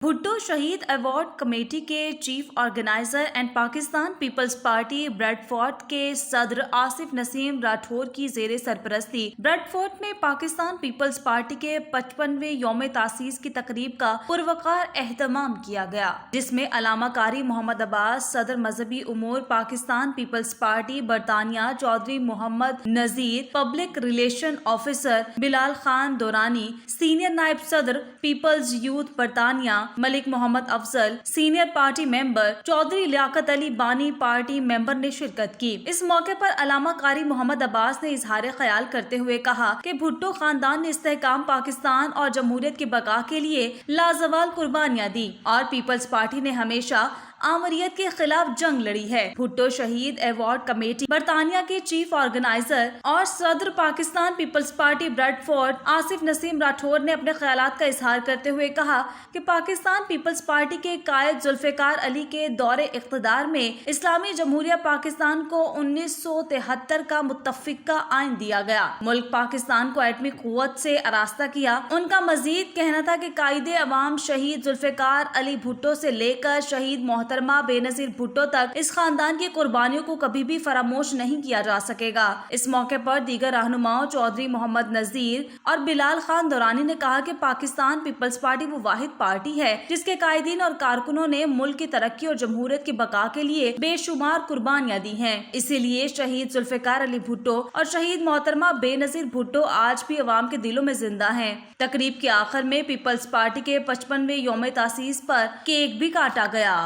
भुट्टो शहीद award committee के chief organiser and Pakistan peoples Party Bradford के सदर आसिफ नसीम राठौर की जेर सरपरस्ती ब्रेडफोर्ड में पाकिस्तान पीपल्स पार्टी के 55वें यौम तासीस की तकरीब का पुरवकार एहतमाम किया गया, जिसमें अलामा कारी मोहम्मद अब्बास, सदर मजहबी उमूर पाकिस्तान पीपल्स पार्टी बरतानिया Chaudhry Mohammad Nazir, public relation officer Bilal Khan Durrani, senior नायब सदर पीपल्स यूथ बरतानिया Malik Mohammad Afzal, senior party member Chaudhry Liaquat Ali बानी पार्टी मेंबर ने शिरकत की। इस मौके पर अलामा कारी मोहम्मद अब्बास ने इजहार ख्याल करते हुए कहा कि भुट्टो खानदान ने इस्तेहकाम पाकिस्तान और जमहूरियत की बका के लिए लाजवाल कुर्बानियां दी और पीपल्स पार्टी ने हमेशा आमरीत के खिलाफ जंग लड़ी है। भुट्टो शहीद अवार्ड कमेटी बरतानिया के चीफ ऑर्गेनाइजर और सदर Pakistan peoples Party Bradford Asif Naseem Rathore ने अपने ख्यालात का इजहार करते हुए कहा कि पाकिस्तान पीपल्स पार्टी के कायद जुल्फिकार अली के दौरे इख्तिदार में इस्लामी जमहूरिया पाकिस्तान को 1973 का मुत्तफिका आइन दिया गया। मुल्क पाकिस्तान को एटमी कुव्वत से आरास्ता किया। उनका मजीद कहना था कि कायदे अवाम शहीद जुल्फिकार अली भुट्टो से लेकर शहीद मोहतरमा बेनजीर भुट्टो तक इस खानदान की कुर्बानियों को कभी भी फरामोश नहीं किया जा सकेगा। इस मौके पर दीगर रहनुमाओं चौधरी मोहम्मद नजीर और बिलाल खान दोरानी ने कहा कि पाकिस्तान पीपल्स पार्टी वो वाहिद पार्टी है जिसके कायदीन और कारकुनों ने मुल्क की तरक्की और जमहूरियत की बका के लिए बेशुमार कुर्बानियां दी हैं। इसीलिए शहीद जुल्फिकार अली भुट्टो और शहीद मोहतरमा बेनजीर भुट्टो आज भी अवाम के दिलों में जिंदा हैं। तकरीब के आखिर में पीपल्स पार्टी के 55वें यौम तासीस पर केक भी काटा गया।